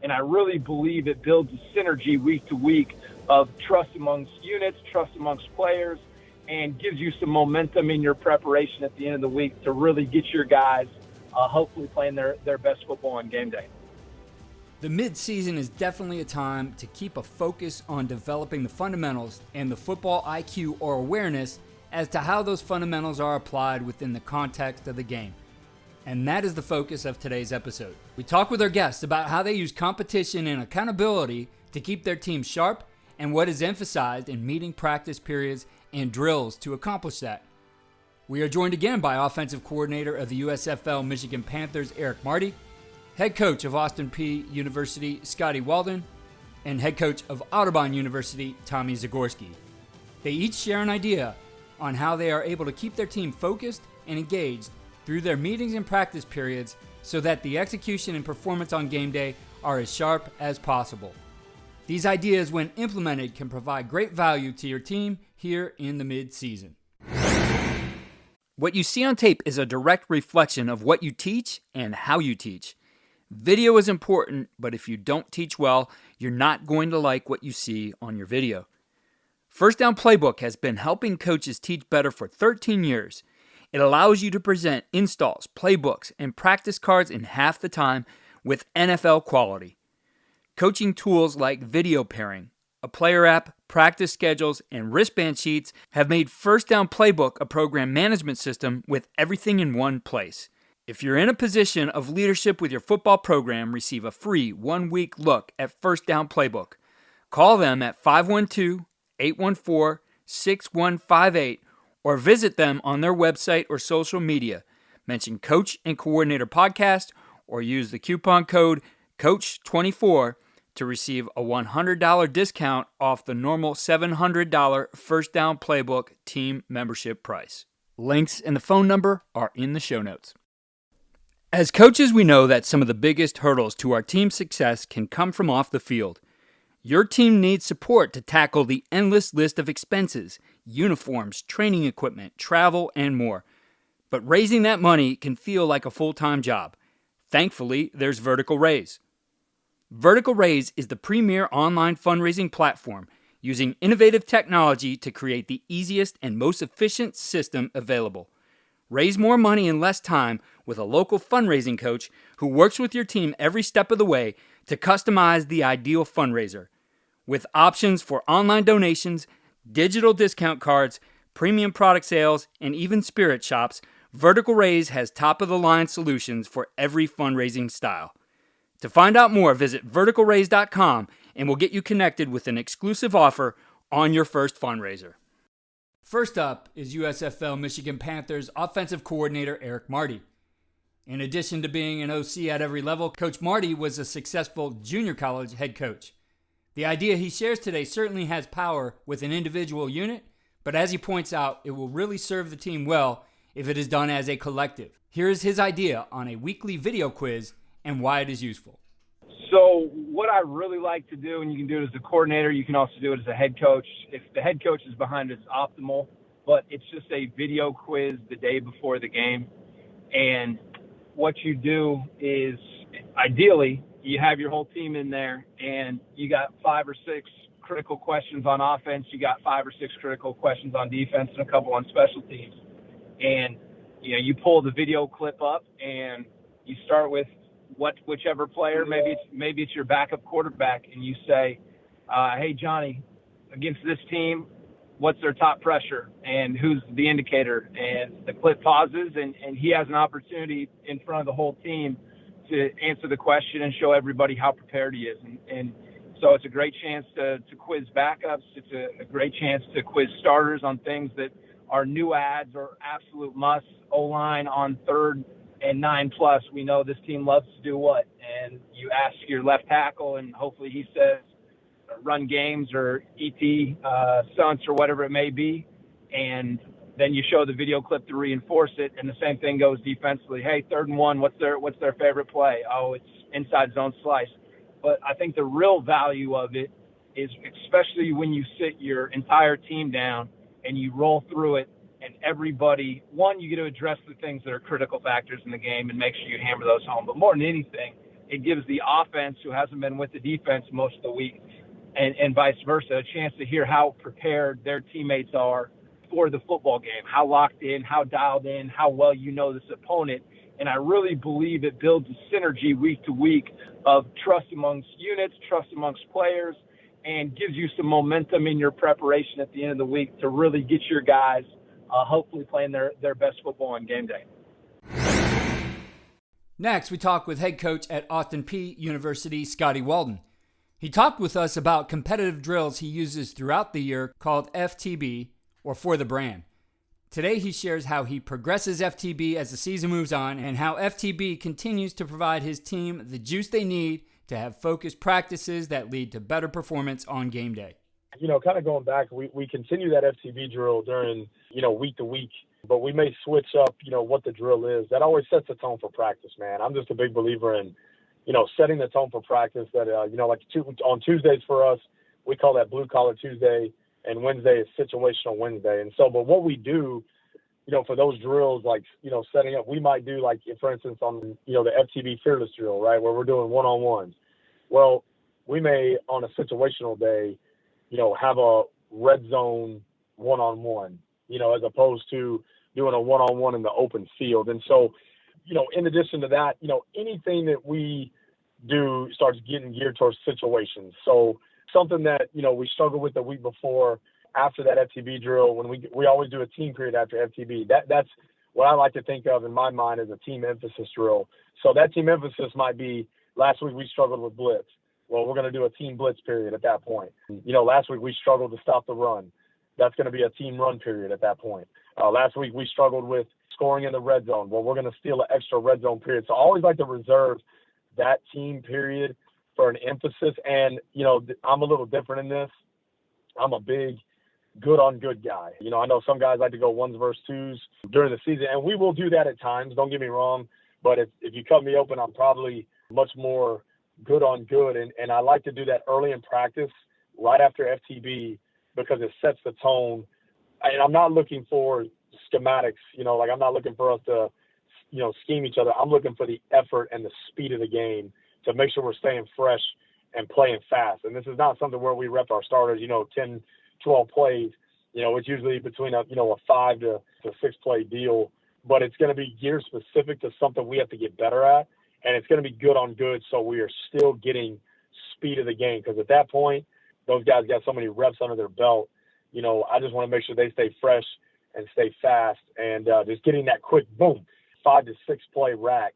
And I really believe it builds a synergy week to week of trust amongst units, trust amongst players, and gives you some momentum in your preparation at the end of the week to really get your guys hopefully playing their best football on game day. The mid-season is definitely a time to keep a focus on developing the fundamentals and the football IQ or awareness as to how those fundamentals are applied within the context of the game. And that is the focus of today's episode. We talk with our guests about how they use competition and accountability to keep their team sharp and what is emphasized in meeting practice periods and drills to accomplish that. We are joined again by offensive coordinator of the USFL Michigan Panthers, Eric Marty, head coach of Austin Peay University, Scotty Walden, and head coach of Otterbein University, Tommy Zagorski. They each share an idea on how they are able to keep their team focused and engaged through their meetings and practice periods so that the execution and performance on game day are as sharp as possible. These ideas, when implemented, can provide great value to your team here in the mid-season. What you see on tape is a direct reflection of what you teach and how you teach. Video is important, but if you don't teach well, you're not going to like what you see on your video. First Down Playbook has been helping coaches teach better for 13 years. It allows you to present installs, playbooks, and practice cards in half the time with NFL quality. Coaching tools like video pairing, a player app, practice schedules, and wristband sheets have made First Down Playbook a program management system with everything in one place. If you're in a position of leadership with your football program, receive a free 1-week look at First Down Playbook. Call them at 512-814-6158 or visit them on their website or social media. Mention Coach and Coordinator Podcast or use the coupon code COACH24 to receive a $100 discount off the normal $700 First Down Playbook team membership price. Links and the phone number are in the show notes. As coaches, we know that some of the biggest hurdles to our team's success can come from off the field. Your team needs support to tackle the endless list of expenses, uniforms, training equipment, travel, and more. But raising that money can feel like a full-time job. Thankfully, there's Vertical Raise. Vertical Raise is the premier online fundraising platform using innovative technology to create the easiest and most efficient system available. Raise more money in less time with a local fundraising coach who works with your team every step of the way to customize the ideal fundraiser. With options for online donations, digital discount cards, premium product sales, and even spirit shops, Vertical Raise has top-of-the-line solutions for every fundraising style. To find out more, visit verticalraise.com and we'll get you connected with an exclusive offer on your first fundraiser. First up is USFL Michigan Panthers offensive coordinator Eric Marty. In addition to being an OC at every level, Coach Marty was a successful junior college head coach. The idea he shares today certainly has power with an individual unit, but as he points out, it will really serve the team well if it is done as a collective. Here is his idea on a weekly video quiz and why it is useful. So what I really like to do, and you can do it as a coordinator, you can also do it as a head coach. If the head coach is behind it, it's optimal, but it's just a video quiz the day before the game. And what you do is, ideally, you have your whole team in there, and you got 5 or 6 critical questions on offense, you got 5 or 6 critical questions on defense, and a couple on special teams. And you pull the video clip up, and you start with whichever player, maybe it's your backup quarterback, and you say, hey, Johnny, against this team, what's their top pressure and who's the indicator? And the clip pauses, and he has an opportunity in front of the whole team to answer the question and show everybody how prepared he is. And so it's a great chance to quiz backups. It's a great chance to quiz starters on things that are new adds or absolute musts. O-line on 3rd and 9+, we know this team loves to do what? And you ask your left tackle, and hopefully he says run games or ET stunts or whatever it may be. And then you show the video clip to reinforce it. And the same thing goes defensively. Hey, 3rd and 1, what's their favorite play? Oh, it's inside zone slice. But I think the real value of it is, especially when you sit your entire team down and you roll through it, and everybody, one, you get to address the things that are critical factors in the game and make sure you hammer those home. But more than anything, it gives the offense, who hasn't been with the defense most of the week, and vice versa, a chance to hear how prepared their teammates are for the football game, how locked in, how dialed in, how well you know this opponent. And I really believe it builds a synergy week to week of trust amongst units, trust amongst players, and gives you some momentum in your preparation at the end of the week to really get your guys hopefully playing their best football on game day. Next, we talk with head coach at Peay University, Scotty Walden. He talked with us about competitive drills he uses throughout the year called FTB, or For the Brand. Today, he shares how he progresses FTB as the season moves on and how FTB continues to provide his team the juice they need to have focused practices that lead to better performance on game day. Kind of going back, we continue that FTB drill during, week to week, but we may switch up, what the drill is. That always sets the tone for practice, man. I'm just a big believer in, setting the tone for practice that, on Tuesdays for us, we call that blue collar Tuesday, and Wednesday is situational Wednesday. And so, but what we do, for those drills, like, setting up, we might do, like, for instance, on, the FTB fearless drill, right, where we're doing one-on-ones. Well, we may, on a situational day, have a red zone one-on-one, as opposed to doing a one-on-one in the open field. And so, in addition to that, anything that we do starts getting geared towards situations. So something that, we struggled with the week before after that FTB drill, when we always do a team period after FTB. That's what I like to think of in my mind as a team emphasis drill. So that team emphasis might be, last week we struggled with blitz. Well, we're going to do a team blitz period at that point. Last week we struggled to stop the run. That's going to be a team run period at that point. Last week we struggled with scoring in the red zone. Well, we're going to steal an extra red zone period. So I always like to reserve that team period for an emphasis. And, I'm a little different in this. I'm a big good on good guy. I know some guys like to go ones versus twos during the season, and we will do that at times. Don't get me wrong. But if you cut me open, I'm probably much more good on good. And I like to do that early in practice, right after FTB, because it sets the tone. And I'm not looking for schematics, I'm not looking for us to, scheme each other. I'm looking for the effort and the speed of the game to make sure we're staying fresh and playing fast. And this is not something where we rep our starters, 10, 12 plays. It's usually between a 5 to 6 play deal, but it's going to be gear specific to something we have to get better at. And it's going to be good on good, so we are still getting speed of the game. Because at that point, those guys got so many reps under their belt. I just want to make sure they stay fresh and stay fast. And just getting that quick, boom, 5 to 6 play rack,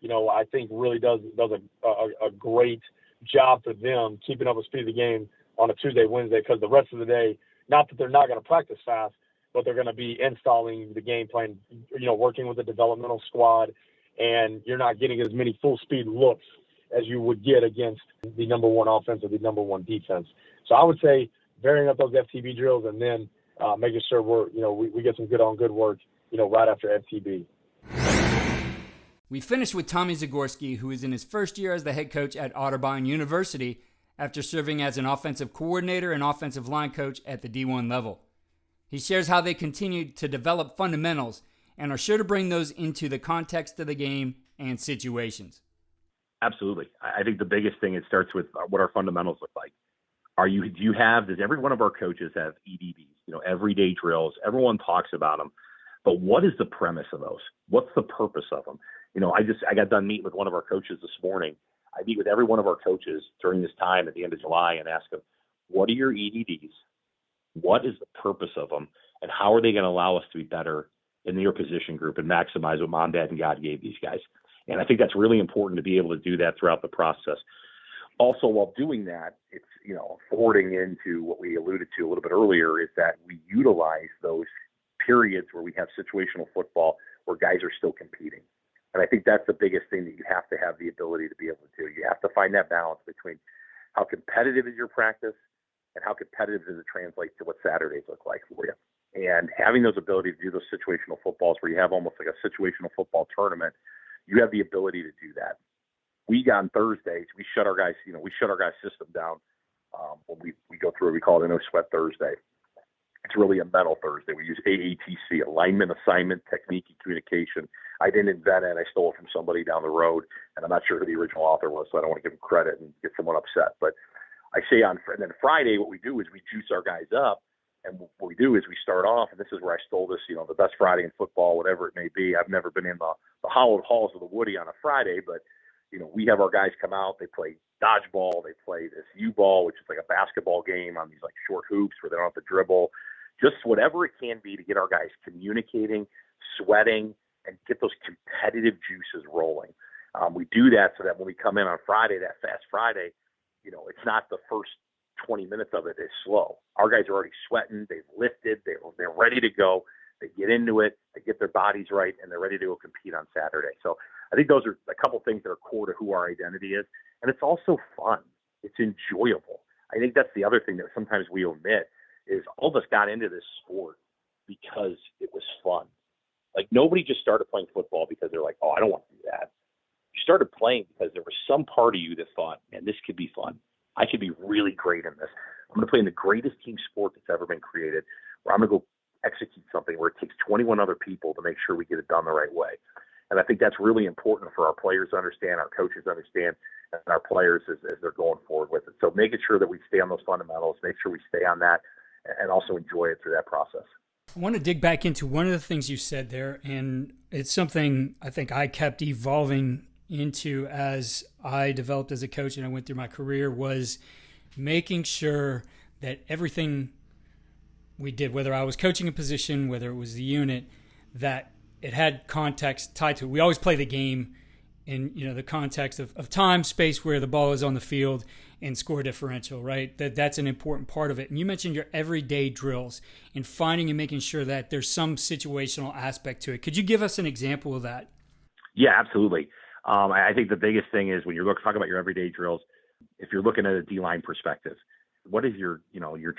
I think really does a great job for them keeping up with speed of the game on a Tuesday, Wednesday. Because the rest of the day, not that they're not going to practice fast, but they're going to be installing the game plan, working with the developmental squad. And you're not getting as many full speed looks as you would get against the number one offense or the number one defense. So I would say varying up those FTB drills and then making sure we get some good on good work, right after FTB. We finished with Tommy Zagorski, who is in his first year as the head coach at Otterbein University after serving as an offensive coordinator and offensive line coach at the D1 level. He shares how they continued to develop fundamentals and are sure to bring those into the context of the game and situations. Absolutely. I think the biggest thing, it starts with what our fundamentals look like. Does every one of our coaches have EDDs, everyday drills? Everyone talks about them, but what is the premise of those? What's the purpose of them? I got done meeting with one of our coaches this morning. I meet with every one of our coaches during this time at the end of July and ask them, what are your EDDs? What is the purpose of them? And how are they going to allow us to be better in your position group and maximize what mom, dad, and God gave these guys? And I think that's really important to be able to do that throughout the process. Also, while doing that, it's, forwarding into what we alluded to a little bit earlier, is that we utilize those periods where we have situational football where guys are still competing. And I think that's the biggest thing that you have to have the ability to be able to do. You have to find that balance between how competitive is your practice and how competitive does it translate to what Saturdays look like for you. And having those ability to do those situational footballs where you have almost like a situational football tournament, you have the ability to do that. On Thursdays, we shut our guys' system down when we go through it. We call it a No Sweat Thursday. It's really a mental Thursday. We use AATC, alignment, assignment, technique, and communication. I didn't invent it. I stole it from somebody down the road, and I'm not sure who the original author was, so I don't want to give him credit and get someone upset. But I say and then Friday, what we do is we juice our guys up, and what we do is we start off, and this is where I stole this, the best Friday in football, whatever it may be. I've never been in the hallowed halls of the Woody on a Friday, but we have our guys come out, they play dodgeball, they play this U-ball, which is like a basketball game on these like short hoops where they don't have to dribble, just whatever it can be to get our guys communicating, sweating, and get those competitive juices rolling. We do that so that when we come in on Friday, that Fast Friday, it's not the first 20 minutes of it is slow. Our guys are already sweating, they've lifted, they're ready to go, they get into it, they get their bodies right, and they're ready to go compete on Saturday. So I think those are a couple things that are core to who our identity is. And it's also fun. It's enjoyable. I think that's the other thing that sometimes we omit is all of us got into this sport because it was fun. Like nobody just started playing football because they're like, oh, I don't want to do that. You started playing because there was some part of you that thought, man, this could be fun. I could be really great in this. I'm going to play in the greatest team sport that's ever been created, where I'm going to go execute something where it takes 21 other people to make sure we get it done the right way. And I think that's really important for our players to understand, our coaches to understand, and our players as they're going forward with it. So making sure that we stay on those fundamentals, make sure we stay on that, and also enjoy it through that process. I want to dig back into one of the things you said there, and it's something I think I kept evolving into as I developed as a coach and I went through my career, was making sure that everything we did, whether I was coaching a position, whether it was the unit, that it had context tied to it. We always play the game in the context of time, space, where the ball is on the field, and score differential, right? That's an important part of it. And you mentioned your everyday drills and finding and making sure that there's some situational aspect to it. Could you give us an example of that? Yeah, absolutely. I think the biggest thing is when you're talking about your everyday drills, if you're looking at a D-line perspective, what does your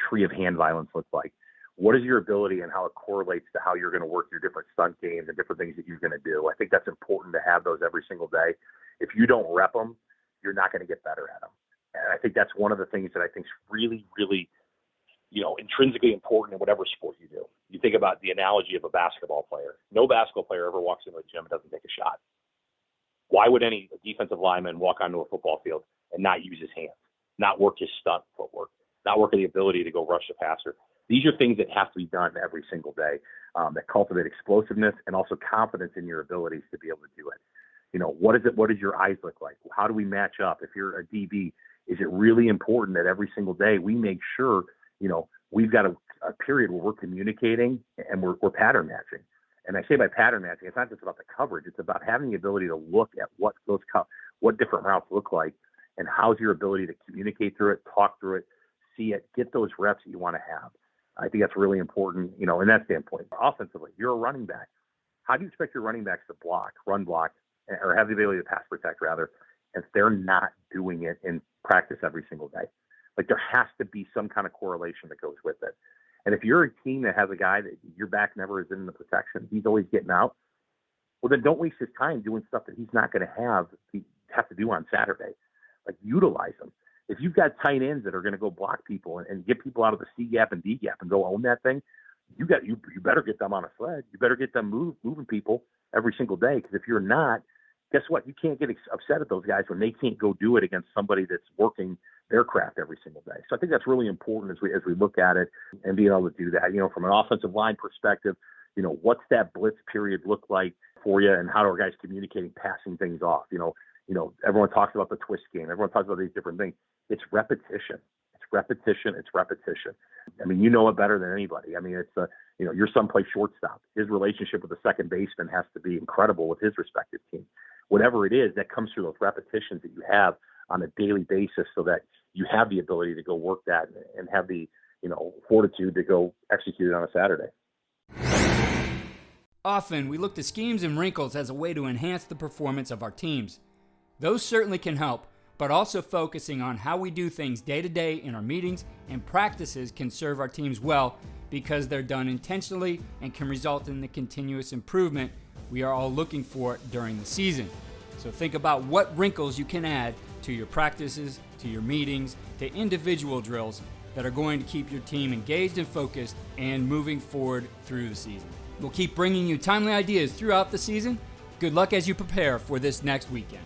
tree of hand violence look like? What is your ability and how it correlates to how you're going to work your different stunt games and different things that you're going to do? I think that's important to have those every single day. If you don't rep them, you're not going to get better at them. And I think that's one of the things that I think is really, really, intrinsically important in whatever sport you do. You think about the analogy of a basketball player. No basketball player ever walks into a gym and doesn't take a shot. Why would any defensive lineman walk onto a football field and not use his hands, not work his stunt footwork, not work the ability to go rush the passer? These are things that have to be done every single day that cultivate explosiveness and also confidence in your abilities to be able to do it. What does your eyes look like? How do we match up? If you're a DB, is it really important that every single day we make sure, we've got a period where we're communicating and we're pattern matching. And I say by pattern matching, it's not just about the coverage. It's about having the ability to look at what different routes look like and how's your ability to communicate through it, talk through it, see it, get those reps that you want to have. I think that's really important, in that standpoint. Offensively, you're a running back. How do you expect your running backs to run block, or have the ability to pass protect, rather, if they're not doing it in practice every single day? Like, there has to be some kind of correlation that goes with it. And if you're a team that has a guy that your back never is in the protection, he's always getting out, well, then don't waste his time doing stuff that he's not going to have to do on Saturday. Like, utilize him. If you've got tight ends that are going to go block people and get people out of the C gap and D gap and go own that thing, you better get them on a sled. You better get them moving people every single day. Because if you're not, guess what? You can't get upset at those guys when they can't go do it against somebody that's working their craft every single day. So I think that's really important as we look at it and being able to do that. From an offensive line perspective, what's that blitz period look like for you, and how are our guys communicating, passing things off? Everyone talks about the twist game. Everyone talks about these different things. It's repetition. It's repetition. It's repetition. I mean, you know it better than anybody. I mean, it's your son plays shortstop. His relationship with the second baseman has to be incredible with his respective team. Whatever it is, that comes through those repetitions that you have on a daily basis, so that you have the ability to go work that and have the fortitude to go execute it on a Saturday. Often, we look to schemes and wrinkles as a way to enhance the performance of our teams. Those certainly can help, but also focusing on how we do things day to day in our meetings and practices can serve our teams well, because they're done intentionally and can result in the continuous improvement we are all looking for during the season. So think about what wrinkles you can add to your practices, to your meetings, to individual drills that are going to keep your team engaged and focused and moving forward through the season. We'll keep bringing you timely ideas throughout the season, Good luck as you prepare for this next weekend.